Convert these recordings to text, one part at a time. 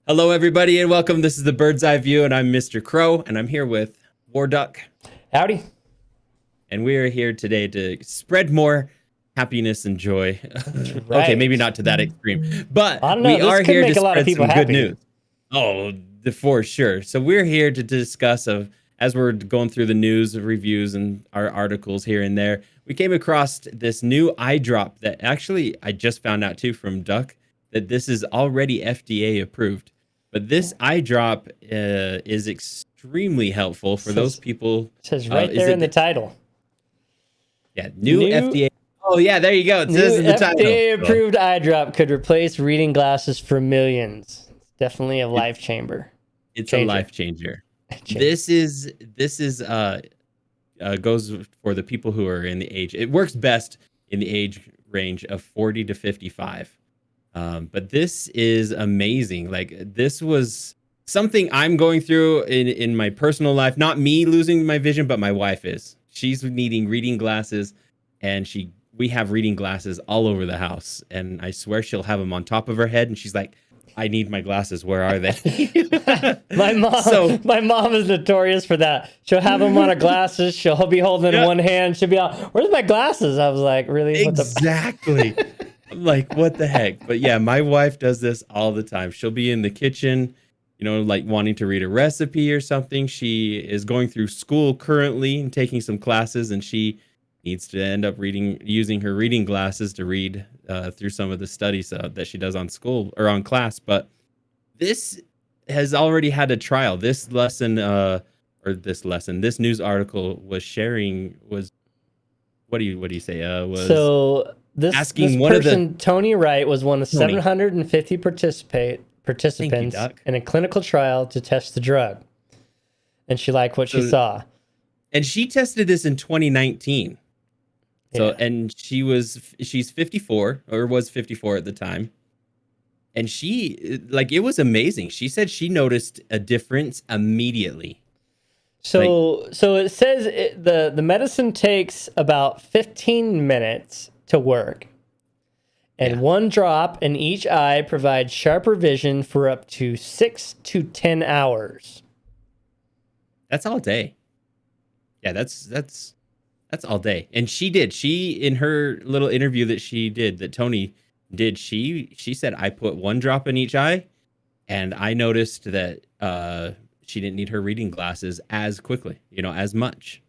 Hello, everybody, and welcome. This is the Bird's Eye View, and I'm Mr. Krow, and I'm here with War Duck. Howdy. And we are here today to spread more happiness and joy. Okay, Right. maybe not to that extreme, but I don't know, we are here to make a lot of spread people some good happy. news. Oh, for sure. So we're here to discuss as we're going through the news reviews and our articles here and there, we came across this new eye drop that actually I just found out too from Duck that this is already FDA approved. But this eye drop is extremely helpful for those people. It says right there in the title. Yeah, new FDA. Oh, yeah, there you go. It says in the title. FDA approved eye drop could replace reading glasses for millions. It's definitely a life changer. It's a life changer. This is goes for the people who are in the age. It works best in the age range of 40 to 55. But this is amazing. Like, this was something I'm going through in my personal life. Not me losing my vision, but my wife is. She's needing reading glasses, and we have reading glasses all over the house. And I swear she'll have them on top of her head, and she's like, I need my glasses. Where are they? my mom is notorious for that. She'll have them on her glasses. She'll be holding in one hand. She'll be like, where's my glasses? I was like, really? Exactly. I'm like, what the heck? But yeah, my wife does this all the time. She'll be in the kitchen, like wanting to read a recipe or something. She is going through school currently and taking some classes, and she needs to end up using her reading glasses to read through some of the studies that she does on school or on class. But this has already had a trial. This news article was what do you say? This asking Tony Wright was one of 750 participants in a clinical trial to test the drug, and she liked what she saw. And she tested this in 2019. So, and she's 54 or was 54 at the time. And it was amazing. She said she noticed a difference immediately. So it says the medicine takes about 15 minutes to work. And one drop in each eye provides sharper vision for up to 6 to 10 hours. That's all day. Yeah, that's all day. And she in her little interview that Tony did, she said, I put one drop in each eye, and I noticed that she didn't need her reading glasses as quickly, as much.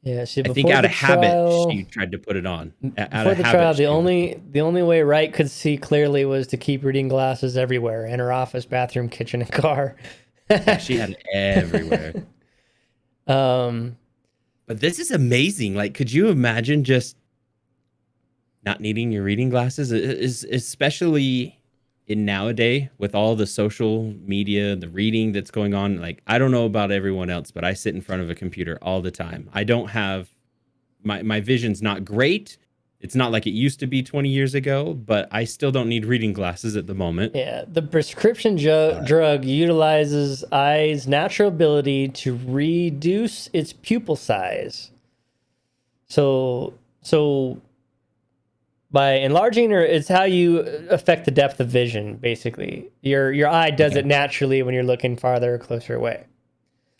Yeah, I think out of habit, she tried to put it on. Before the trial, the only way Wright could see clearly was to keep reading glasses everywhere, in her office, bathroom, kitchen, and car. Yeah, she had it everywhere. But this is amazing. Like, could you imagine just not needing your reading glasses? Especially in nowadays with all the social media, the reading that's going on. Like, I don't know about everyone else, but I sit in front of a computer all the time. I don't have my vision's not great. It's not like it used to be 20 years ago, but I still don't need reading glasses at the moment. Yeah, the prescription drug utilizes eye's natural ability to reduce its pupil size. So by enlarging, or it's how you affect the depth of vision, basically. Your eye does it naturally when you're looking farther or closer away.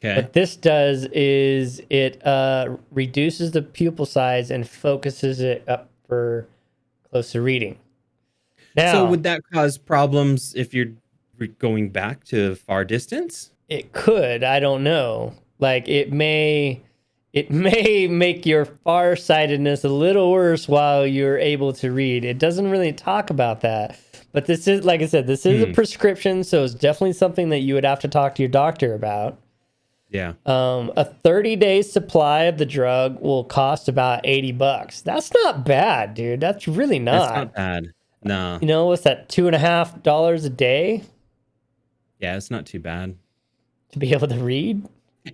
Okay. What this does is it reduces the pupil size and focuses it up for closer reading. Now, so would that cause problems if you're going back to far distance? It could. I don't know. Like, it may make your farsightedness a little worse while you're able to read. It doesn't really talk about that. But this is, like I said, this is a prescription, so it's definitely something that you would have to talk to your doctor about. Yeah. A 30-day supply of the drug will cost about $80. That's not bad, dude. That's really not. That's not bad. No. What's that, $2.50 a day? Yeah, it's not too bad. To be able to read?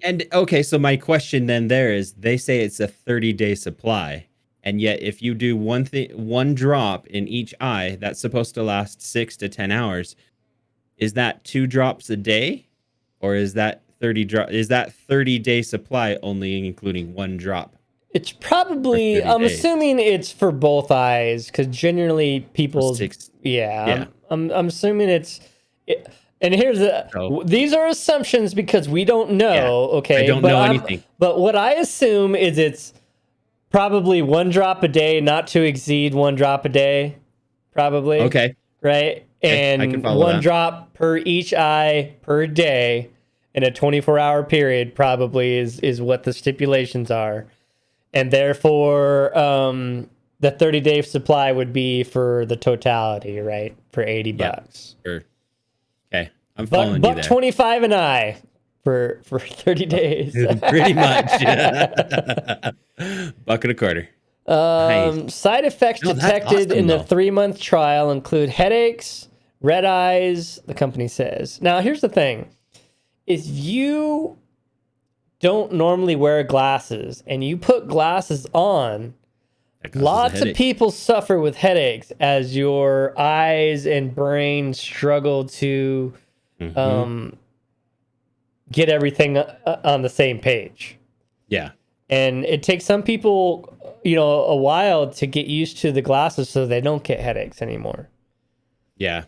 And okay, so my question then there is, they say it's a 30-day supply, and yet if you do one drop in each eye, that's supposed to last 6 to 10 hours. Is that 2 drops a day, or is that 30-day supply only including 1 drop? It's probably, I'm assuming it's for both eyes, because generally people, I'm assuming And here's these are assumptions because we don't know. Okay, I don't know anything. But what I assume is it's probably 1 drop a day, not to exceed 1 drop a day, probably. Okay. Right, and I can follow 1 that. drop per each eye per day in a 24-hour period probably is what the stipulations are, and therefore the 30-day supply would be for the totality, right? For $80. Sure. Okay, I'm following you there. $1.25 an eye for 30 days. Pretty much. Bucket a quarter. Nice. Side effects detected in the 3-month trial include headaches, red eyes, the company says. Now, here's the thing. If you don't normally wear glasses and you put glasses on, lots of people suffer with headaches as your eyes and brain struggle to get everything on the same page. Yeah. And it takes some people, a while to get used to the glasses so they don't get headaches anymore. Yeah.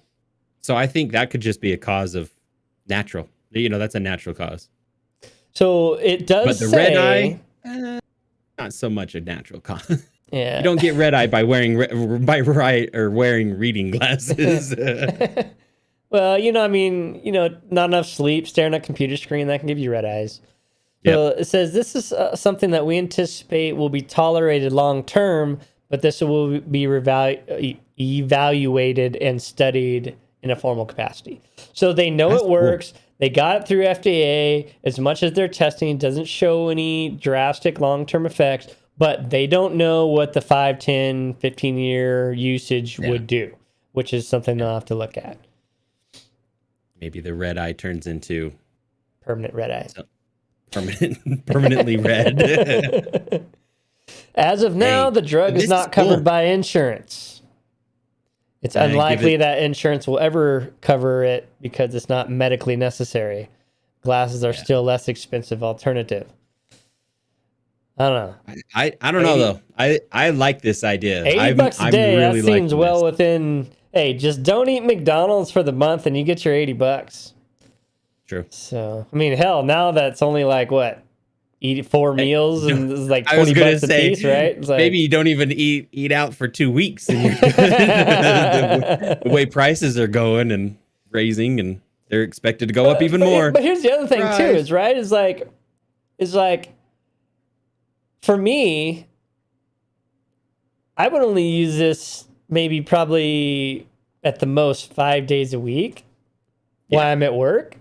So I think that could just be a cause of natural. That's a natural cause. So it does say... But the red eye, not so much a natural cause. Yeah. You don't get red eye by wearing reading glasses. Well, not enough sleep, staring at a computer screen, that can give you red eyes. So it says this is something that we anticipate will be tolerated long term, but this will be evaluated and studied in a formal capacity. So they know it works. Cool. They got it through FDA. As much as their testing doesn't show any drastic long-term effects, but they don't know what the 5, 10, 15-year usage would do, which is something they'll have to look at. Maybe the red eye turns into permanent red eye. Permanently red. As of now, the drug is not covered by insurance. It's unlikely that insurance will ever cover it because it's not medically necessary. Glasses are still less expensive alternative. I don't know. I don't know though. I like this idea. $80 a day. Really that seems well within. Hey, just don't eat McDonald's for the month and you get your $80. True. So, I mean, hell, now that's only like what? Eat 4 meals and it's like $20 a piece, right? It's like, maybe you don't even eat out for 2 weeks. And the way prices are going and raising, and they're expected to go up even more. But here's the other thing too, is like, for me, I would only use this probably at the most 5 days a week while I'm at work.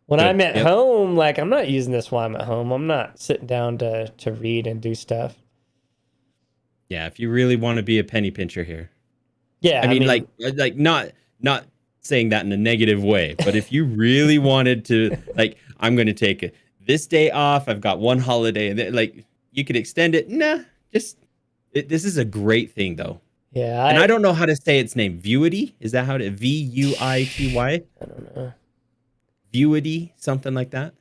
When I'm at home, like, I'm not using this while I'm at home. I'm not sitting down to read and do stuff. Yeah, if you really want to be a penny pincher here. Yeah, I mean like not saying that in a negative way, but if you really wanted to, like, I'm going to take this day off, I've got one holiday, and then, like, you could extend it. Nah, this is a great thing, though. Yeah. And I don't know how to say its name. Vuity? Is that how to... Vuity? I don't know. Vuity, something like that.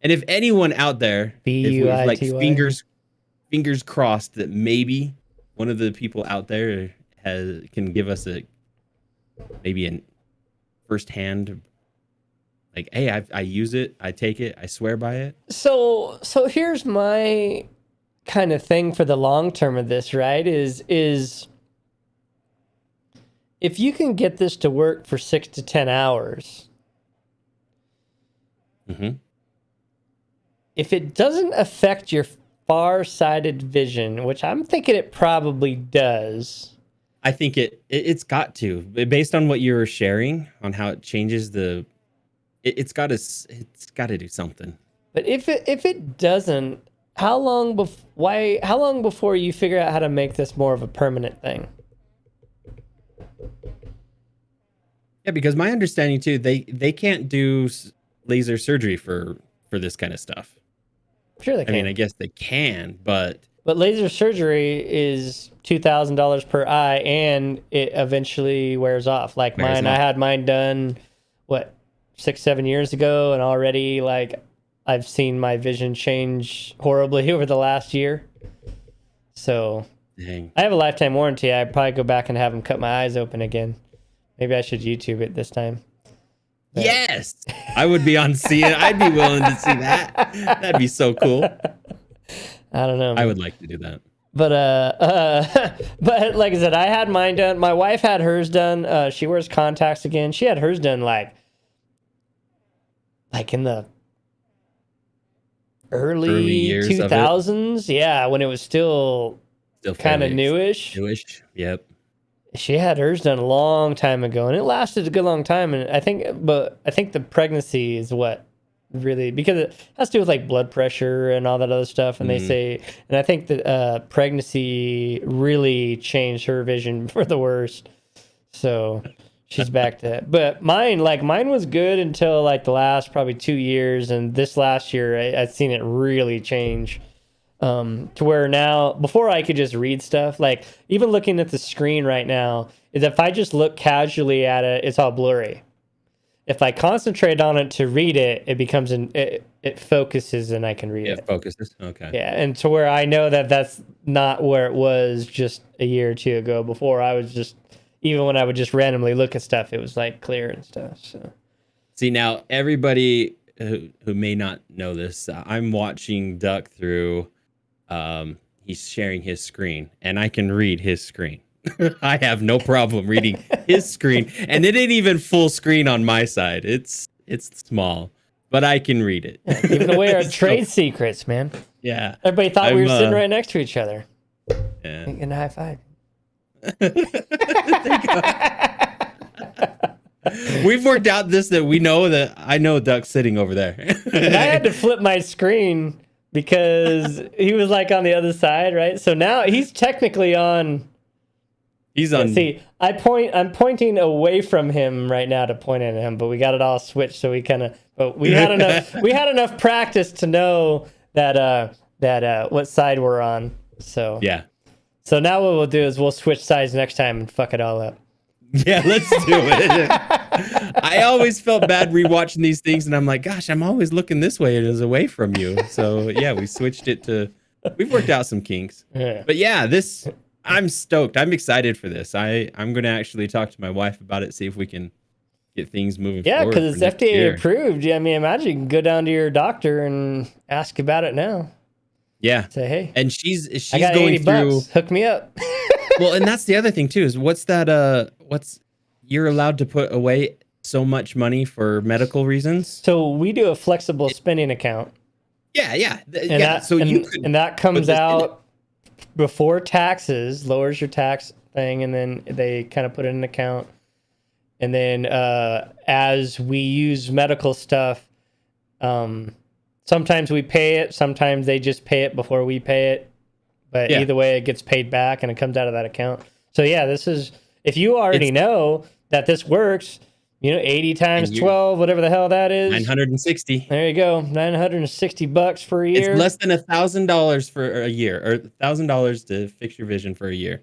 And if anyone out there, like, fingers crossed that maybe one of the people out there can give us maybe a firsthand, like, hey, I use it, I take it, I swear by it. So here's my kind of thing for the long term of this, right? Is if you can get this to work for 6 to 10 hours. Mm-hmm. If it doesn't affect your far-sighted vision, which I'm thinking it probably does. I think it's got to, based on what you were sharing on how it changes it's got to do something. But if it doesn't, how long before you figure out how to make this more of a permanent thing? Yeah, because my understanding too, they can't do laser surgery for this kind of stuff. Sure they can. I mean, I guess they can, but laser surgery is $2,000 per eye, and it eventually wears off. Like mine, I had mine done 6-7 years ago, and already, like, I've seen my vision change horribly over the last year. So dang. I have a lifetime warranty. I'd probably go back and have them cut my eyes open again. Maybe I should YouTube it this time. Yes, I would be on seeing. I'd be willing to see that. That'd be so cool. I don't know, man. I would like to do that. But but like I said, I had mine done. My wife had hers done. She wears contacts again. She had hers done like in the early years 2000s. Yeah, when it was still kind of newish. Newish. Yep. She had hers done a long time ago, and it lasted a good long time. And I think the pregnancy is what really, because it has to do with like blood pressure and all that other stuff. And they say, and I think that pregnancy really changed her vision for the worst. So she's back to it. But mine was good until like the last probably 2 years, and this last year I've seen it really change. To where now, before I could just read stuff, like even looking at the screen right now, is if I just look casually at it, it's all blurry. If I concentrate on it to read it, it becomes it focuses and I can read it. It focuses. Okay. Yeah, and to where I know that that's not where it was just a year or two ago. Before I was just, even when I would just randomly look at stuff, it was like clear and stuff. So, see, now everybody who may not know this, I'm watching Duck through. He's sharing his screen, and I can read his screen. I have no problem reading his screen, and it ain't even full screen on my side. It's small, but I can read it. Yeah, giving away our trade secrets, man. Yeah. Everybody thought we were sitting right next to each other. Yeah. And a high five. We've worked out this, that we know that I know Duck's sitting over there. And I had to flip my screen because he was like on the other side, right? So now he's technically on. He's on. See, I'm pointing away from him right now to point at him, but we got it all switched, so we kind of. But we had enough practice to know that what side we're on. So yeah. So now what we'll do is we'll switch sides next time and fuck it all up. Yeah, let's do it. I always felt bad rewatching these things, and I'm like, gosh, I'm always looking this way. It is away from you. So yeah, we switched it to. We've worked out some kinks. Yeah. But yeah, this. I'm stoked. I'm excited for this. I'm going to actually talk to my wife about it, see if we can get things moving forward. Yeah, because it's FDA approved. Yeah, I mean, imagine you can go down to your doctor and ask about it now. Yeah. Say, hey. And she's I got going $80. through. Hook me up. Well, and that's the other thing too, is you're allowed to put away so much money for medical reasons. So we do a flexible spending account. Yeah. And that comes out before taxes, lowers your tax thing, and then they kind of put it in an account. And then as we use medical stuff, sometimes we pay it, sometimes they just pay it before we pay it. But either way, it gets paid back and it comes out of that account. So yeah, this is, if you already know that this works, 80 times 12, whatever the hell that is. 960. There you go. $960 for a year. It's less than $1,000 for a year, or $1,000 to fix your vision for a year.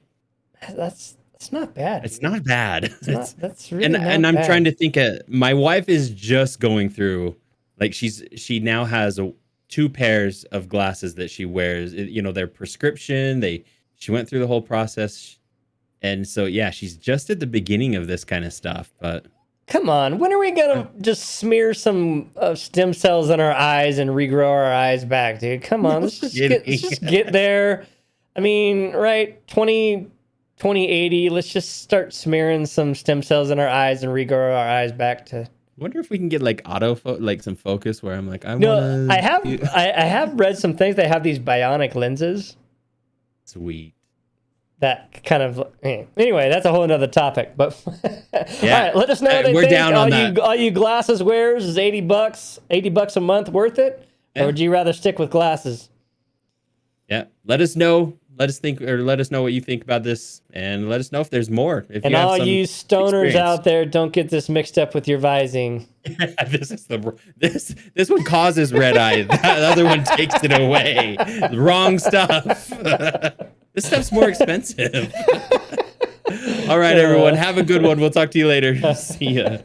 That's not bad. It's not bad. That's really not and I'm bad. trying to think. My wife is just going through, like she now has 2 pairs of glasses that she wears. Their prescription. She went through the whole process, and so yeah, she's just at the beginning of this kind of stuff, but. Come on, when are we gonna just smear some stem cells in our eyes and regrow our eyes back, dude? Come on, let's just get there. I mean, right, 2080, let's just start smearing some stem cells in our eyes and regrow our eyes back to. Wonder if we can get like some focus where I'm like, I have read some things. They have these bionic lenses. Sweet. That kind of anyway. That's a whole another topic. But yeah. All right, let us know what they we're think. Down on that. All you glasses wearers, is $80 a month worth it, or would you rather stick with glasses? Yeah, let us know. Let us know what you think about this, and let us know if there's more. If and you have all some you stoners out there, don't get this mixed up with your Vising. This one causes red eye. That other one takes it away. The wrong stuff. This stuff's more expensive. All right, everyone. Have a good one. We'll talk to you later. See ya.